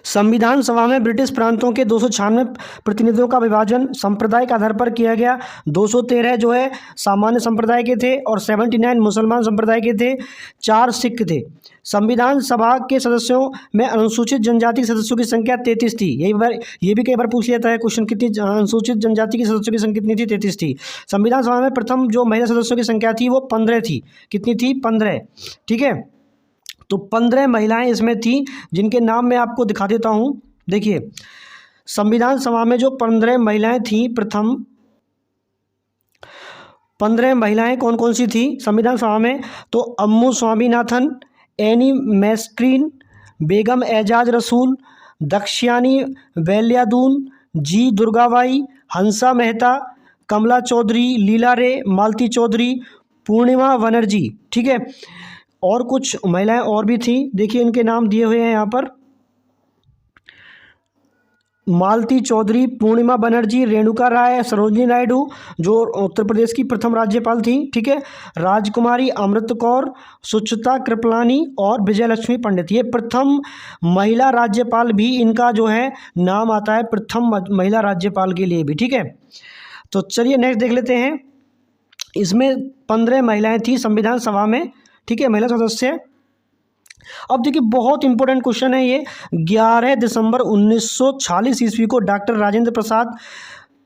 संविधान सभा में ब्रिटिश प्रांतों के 296 प्रतिनिधियों का विभाजन संप्रदाय के आधार पर किया गया। 213 जो है सामान्य संप्रदाय के थे और 79 मुसलमान संप्रदाय के थे, 4 सिख थे। संविधान सभा के सदस्यों में अनुसूचित जनजाति के सदस्यों की संख्या 33 थी। ये भी कई बार पूछ लेता है क्वेश्चन, कितनी अनुसूचित जनजाति के सदस्यों की संख्या कितनी थी? 33 थी। संविधान सभा में प्रथम जो महिला सदस्यों की संख्या थी वो 15 थी। कितनी थी? 15। ठीक है, तो 15 महिलाएं इसमें थी, जिनके नाम मैं आपको दिखा देता हूं। देखिए, संविधान सभा में जो 15 महिलाएं थी, प्रथम 15 महिलाएं कौन कौन सी थी संविधान सभा में? तो अम्मू स्वामीनाथन, एनी मैस्क्रीन, बेगम एजाज रसूल, दक्षयानी वेल्यादून, जी दुर्गाबाई, हंसा मेहता, कमला चौधरी, लीला रे, मालती चौधरी, पूर्णिमा बनर्जी। ठीक है, और कुछ महिलाएं और भी थी, देखिए इनके नाम दिए हुए हैं यहाँ पर। मालती चौधरी, पूर्णिमा बनर्जी, रेणुका राय, सरोजिनी नायडू जो उत्तर प्रदेश की प्रथम राज्यपाल थी। ठीक है, राजकुमारी अमृत कौर, सुचिता कृपलानी और विजयलक्ष्मी पंडित, ये प्रथम महिला राज्यपाल भी इनका जो है नाम आता है, प्रथम महिला राज्यपाल के लिए भी। ठीक है, तो चलिए नेक्स्ट देख लेते हैं। इसमें 15 महिलाएं थी संविधान सभा में। ठीक है, महिला सदस्य। अब देखिए, बहुत इंपॉर्टेंट क्वेश्चन है ये। 11 दिसंबर 1946 ईस्वी को डॉक्टर राजेंद्र प्रसाद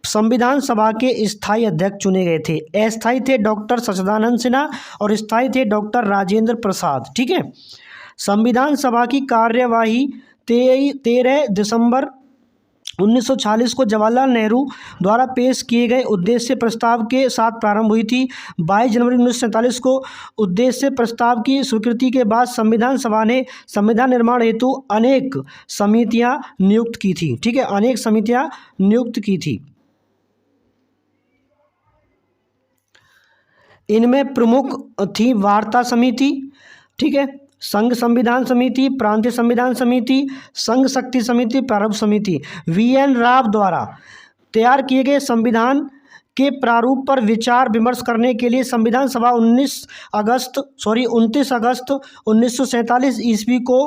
संविधान सभा के स्थायी अध्यक्ष चुने गए थे। अस्थायी थे डॉक्टर सच्चिदानंद सिन्हा और स्थायी थे डॉक्टर राजेंद्र प्रसाद। ठीक है, संविधान सभा की कार्यवाही 13 दिसंबर 1946 को जवाहरलाल नेहरू द्वारा पेश किए गए उद्देश्य प्रस्ताव के साथ प्रारंभ हुई थी। 22 जनवरी 1947 को उद्देश्य प्रस्ताव की स्वीकृति के बाद संविधान सभा ने संविधान निर्माण हेतु अनेक समितियां नियुक्त की थी। ठीक है, अनेक समितियां नियुक्त की थी। इनमें प्रमुख थी वार्ता समिति, ठीक है, संघ संविधान समिति, प्रांतीय संविधान समिति, संघ शक्ति समिति, प्रारूप समिति। वी.एन. राव द्वारा तैयार किए गए संविधान के प्रारूप पर विचार विमर्श करने के लिए संविधान सभा 29 अगस्त 1947 ईस्वी को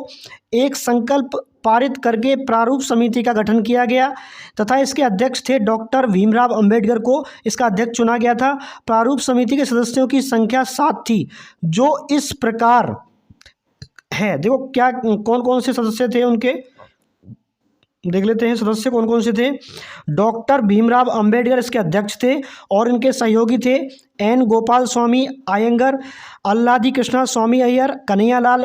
एक संकल्प पारित करके प्रारूप समिति का गठन किया गया तथा इसके अध्यक्ष थे डॉक्टर भीमराव अंबेडकर को इसका अध्यक्ष चुना गया था। प्रारूप समिति के सदस्यों की संख्या 7 थी, जो इस प्रकार है। देखो क्या कौन कौन से सदस्य थे उनके, देख लेते हैं सदस्य कौन कौन से थे। डॉक्टर भीमराव अंबेडकर इसके अध्यक्ष थे और इनके सहयोगी थे एन गोपाल स्वामी अयंगर, अल्लादी कृष्णा स्वामी अय्यर, कन्हैयालाल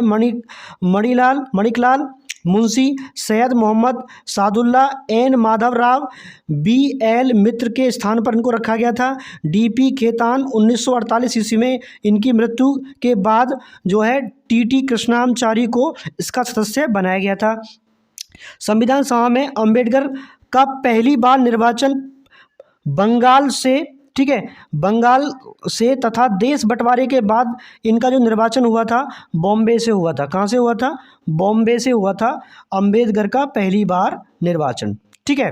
मणिकलाल मुंशी, सैयद मोहम्मद सादुल्ला, एन माधव राव, बी.एल. मित्र के स्थान पर इनको रखा गया था। डी.पी. खेतान 1948 ईस्वी में इनकी मृत्यु के बाद जो है टी.टी. कृष्णामाचारी को इसका सदस्य बनाया गया था। संविधान सभा में अंबेडकर का पहली बार निर्वाचन बंगाल से, ठीक है, बंगाल से तथा देश बंटवारे के बाद इनका जो निर्वाचन हुआ था बॉम्बे से हुआ था। कहाँ से हुआ था? बॉम्बे से हुआ था अंबेडकर का पहली बार निर्वाचन। ठीक है,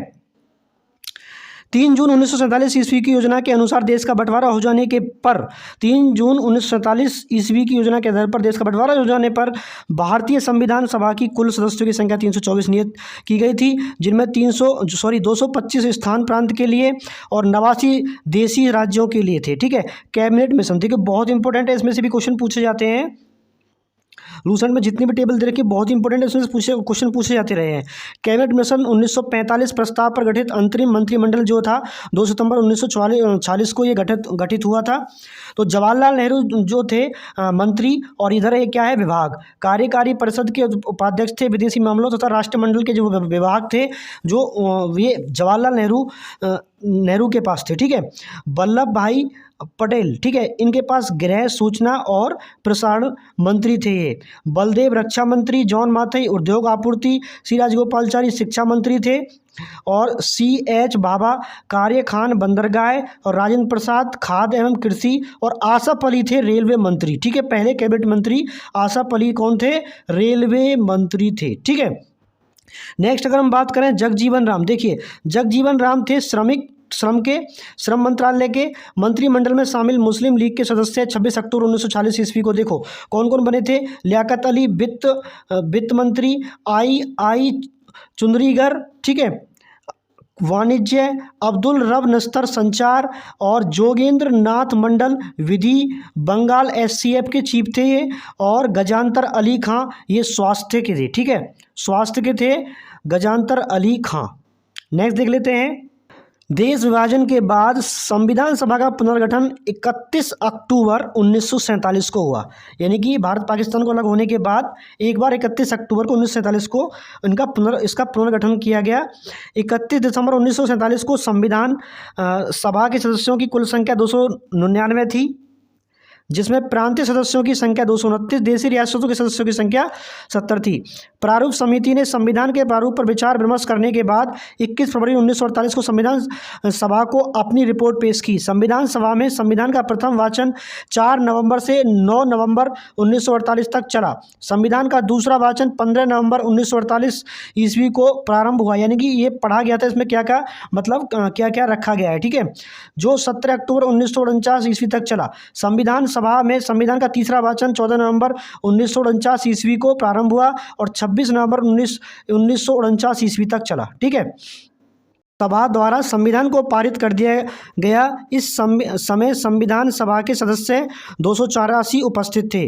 3 जून 1947 ईस्वी की योजना के अनुसार देश का बंटवारा हो जाने के पर 3 जून 1947 ईस्वी की योजना के आधार पर देश का बंटवारा हो जाने पर भारतीय संविधान सभा की कुल सदस्यों की संख्या 324 नियत की गई थी, जिनमें 225 स्थान प्रांत के लिए और 89 देशी राज्यों के लिए थे। ठीक है, कैबिनेट मिशन, ठीक है, बहुत इंपॉर्टेंट है, इसमें से भी क्वेश्चन पूछे जाते हैं। लूसेंट में जितनी भी टेबल दे रखी है बहुत इंपॉर्टेंट है, उसमें क्वेश्चन पूछे जाते रहे हैं। कैबिनेट मिशन 1945 प्रस्ताव पर गठित अंतरिम मंत्रिमंडल जो था 2 सितंबर 1946 को ये गठित हुआ था। तो जवाहरलाल नेहरू जो थे मंत्री, और इधर एक क्या है विभाग, कार्यकारी परिषद के उपाध्यक्ष थे, विदेशी मामलों तथा राष्ट्रमंडल के जो विभाग थे जो ये जवाहरलाल नेहरू के पास थे। ठीक है, वल्लभ भाई पटेल, ठीक है, इनके पास गृह, सूचना और प्रसारण मंत्री थे ये। बलदेव रक्षा मंत्री, जॉन माथई उद्योग आपूर्ति, सी राजगोपालचारी शिक्षा मंत्री थे, और CH बाबा कार्य खान बंदरगाह, और राजेंद्र प्रसाद खाद्य एवं कृषि, और आसफ अली थे रेलवे मंत्री। ठीक है, पहले कैबिनेट मंत्री आसफ अली कौन थे? रेलवे मंत्री थे। ठीक है, नेक्स्ट अगर हम बात करें जगजीवन राम, देखिए जगजीवन राम थे श्रम मंत्रालय के मंत्रिमंडल में शामिल मुस्लिम लीग के सदस्य। 26 अक्टूबर 1940 ईस्वी को देखो कौन कौन बने थे? लियाकत अली वित्त मंत्री, आई चुंदरीगर, ठीक है, वाणिज्य, अब्दुल रब नस्तर संचार, और जोगेंद्र नाथ मंडल विधि, बंगाल SCF के चीफ थे ये, और गजानतर अली खां ये स्वास्थ्य के थे। ठीक है, स्वास्थ्य के थे गजानतर अली खां। नेक्स्ट देख लेते हैं, देश विभाजन के बाद संविधान सभा का पुनर्गठन 31 अक्टूबर 1947 को हुआ। यानी कि भारत पाकिस्तान को अलग होने के बाद एक बार 31 अक्टूबर को 1947 को इसका पुनर्गठन किया गया। 31 दिसंबर 1947 को संविधान सभा के सदस्यों की कुल संख्या 299 थी, जिसमें प्रांतीय सदस्यों की संख्या 229, देशी रियासतों के सदस्यों की संख्या 70 थी। प्रारूप समिति ने संविधान के प्रारूप पर विचार विमर्श करने के बाद 21 फरवरी 1948 को संविधान सभा को अपनी रिपोर्ट पेश की। संविधान सभा में संविधान का प्रथम वाचन 4 नवंबर से 9 नवंबर 1948 तक चला। संविधान का दूसरा वाचन 15 नवंबर 1948 ईस्वी को प्रारंभ हुआ। यानी कि ये पढ़ा गया था, इसमें क्या क्या मतलब क्या क्या रखा गया है। ठीक है, जो 17 अक्टूबर 1949 ईस्वी तक चला। संविधान सभा में संविधान का तीसरा वाचन 14 नवंबर 1949 ईस्वी को प्रारंभ हुआ और 26 नवंबर 1949 ईस्वी तक चला। ठीक है, सभा द्वारा संविधान को पारित कर दिया गया। इस समय संविधान सभा के सदस्य 284 उपस्थित थे।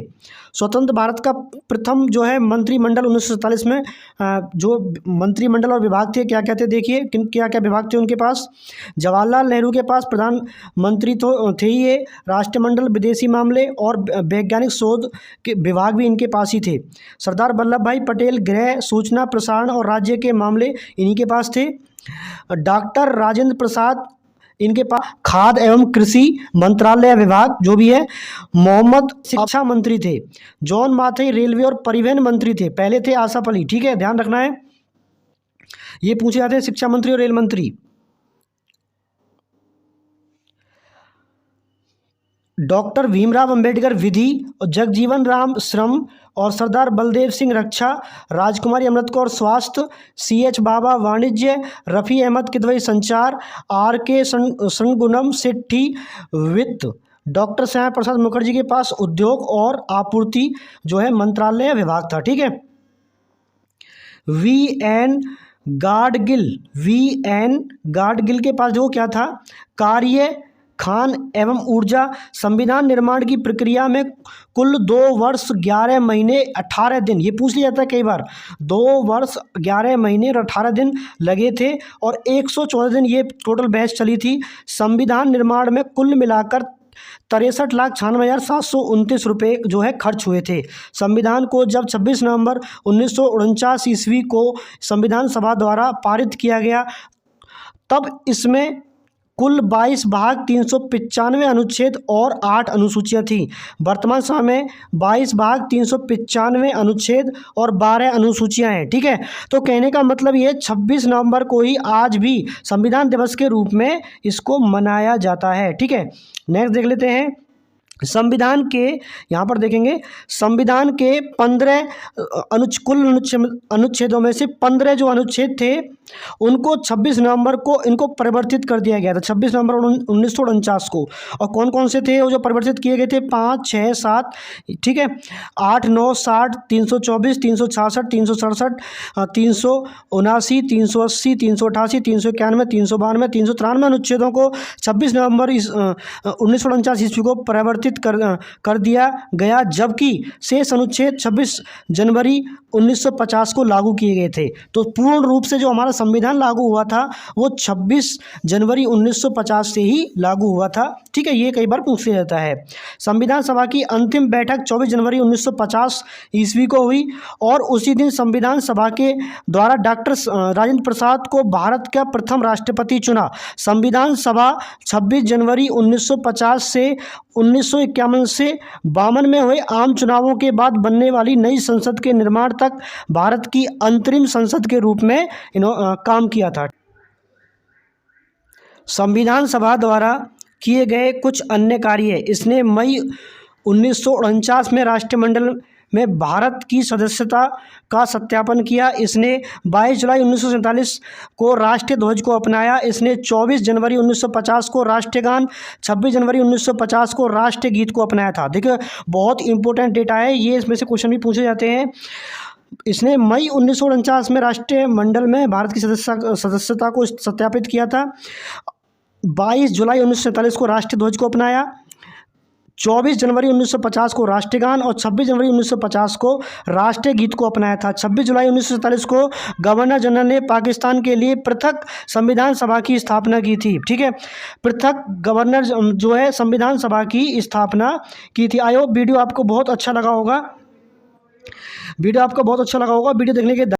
स्वतंत्र भारत का प्रथम जो है मंत्रिमंडल 1947 में जो मंत्रिमंडल और विभाग थे क्या क्या थे, देखिए क्या क्या विभाग थे उनके पास। जवाहरलाल नेहरू के पास प्रधानमंत्री तो थे ही, ये राष्ट्रमंडल विदेशी मामले और वैज्ञानिक शोध के विभाग भी इनके पास ही थे। सरदार वल्लभ भाई पटेल गृह, सूचना, प्रसारण और राज्य के मामले इन्हीं के पास थे। डॉक्टर राजेंद्र प्रसाद इनके पास खाद्य एवं कृषि मंत्रालय विभाग जो भी है। मोहम्मद शिक्षा मंत्री थे। जॉन माथई रेलवे और परिवहन मंत्री थे, पहले थे आसफ अली। ठीक है, ध्यान रखना है, ये पूछे जाते हैं शिक्षा मंत्री और रेल मंत्री। डॉक्टर भीमराव अंबेडकर विधि और जगजीवन राम श्रम और सरदार बलदेव सिंह रक्षा, राजकुमारी अमृत कौर स्वास्थ्य, CH बाबा वाणिज्य, रफ़ी अहमद किदवई संचार, RK संगुनम सेट्ठी वित्त, डॉक्टर श्यामा प्रसाद मुखर्जी के पास उद्योग और आपूर्ति जो है मंत्रालय विभाग था। ठीक है, VN गाडगिल के पास जो क्या था, कार्य खान एवं ऊर्जा। संविधान निर्माण की प्रक्रिया में कुल 2 वर्ष 11 महीने 18 दिन, ये पूछ लिया जाता है कई बार, 2 वर्ष 11 महीने और 18 दिन लगे थे और 114 दिन ये टोटल बहस चली थी। संविधान निर्माण में कुल मिलाकर 63,96,729 रुपये जो है खर्च हुए थे। संविधान को जब 26 नवंबर 1949 ईस्वी को संविधान सभा द्वारा पारित किया गया, तब इसमें कुल 22 भाग 395 अनुच्छेद और 8 अनुसूचियाँ थीं। वर्तमान समय में 22 भाग 395 अनुच्छेद और 12 अनुसूचियाँ हैं। ठीक है, तो कहने का मतलब ये 26 नवंबर को ही आज भी संविधान दिवस के रूप में इसको मनाया जाता है। ठीक है, नेक्स्ट देख लेते हैं, संविधान के, यहाँ पर देखेंगे, संविधान के 15 अनुच्छेदों में से 15 जो अनुच्छेद थे उनको 26 नवंबर को इनको परिवर्तित कर दिया गया था, 26 नवंबर 1949 को। और कौन कौन से थे वो जो परिवर्तित किए गए थे? 5, 6, 7, ठीक है, 8, 9, 60, 324, 366, 367, 379, 380, 388, 391, 392, 393 अनुच्छेदों को 26 नवंबर 1949 ईस्वी को परिवर्तित कर दिया गया, जबकि शेष अनुच्छेद 26 जनवरी 1950 को लागू किए गए थे। तो पूर्ण रूप से जो हमारा संविधान लागू हुआ था वो 26 जनवरी 1950 से ही लागू हुआ था, ठीक है। ये कई बार पूछ लिया जाता है। संविधान सभा की अंतिम बैठक 24 जनवरी 1950 ईस्वी को हुई और उसी दिन संविधान सभा के द्वारा डॉक्टर राजेंद्र प्रसाद को भारत का प्रथम राष्ट्रपति चुना। संविधान सभा 26 जनवरी 1950 से 1951 से 52 में हुए आम चुनावों के बाद बनने वाली नई संसद के निर्माण तक भारत की अंतरिम संसद के रूप में काम किया था। संविधान सभा द्वारा किए गए कुछ अन्य कार्य, इसने मई 1949 में राष्ट्रमंडल में भारत की सदस्यता का सत्यापन किया। इसने 22 जुलाई 1947 को राष्ट्रीय ध्वज को अपनाया। इसने 24 जनवरी 1950 को राष्ट्रगान, 26 जनवरी 1950 को राष्ट्रीय गीत को अपनाया था। देखिए बहुत इंपॉर्टेंट डेटा है ये, इसमें से क्वेश्चन भी पूछे जाते हैं। इसने मई 1949 में राष्ट्रमंडल में भारत की सदस्यता को सत्यापित किया था। 22 जुलाई 1947 को राष्ट्रीय ध्वज को अपनाया, 24 जनवरी 1950 को राष्ट्रगान और 26 जनवरी 1950 को राष्ट्रीय गीत को अपनाया था। 26 जुलाई 1947 को गवर्नर जनरल ने पाकिस्तान के लिए पृथक संविधान सभा की स्थापना की थी, ठीक है। पृथक गवर्नर जो है संविधान सभा की स्थापना की थी। आई होप वीडियो आपको बहुत अच्छा लगा होगा। वीडियो देखने के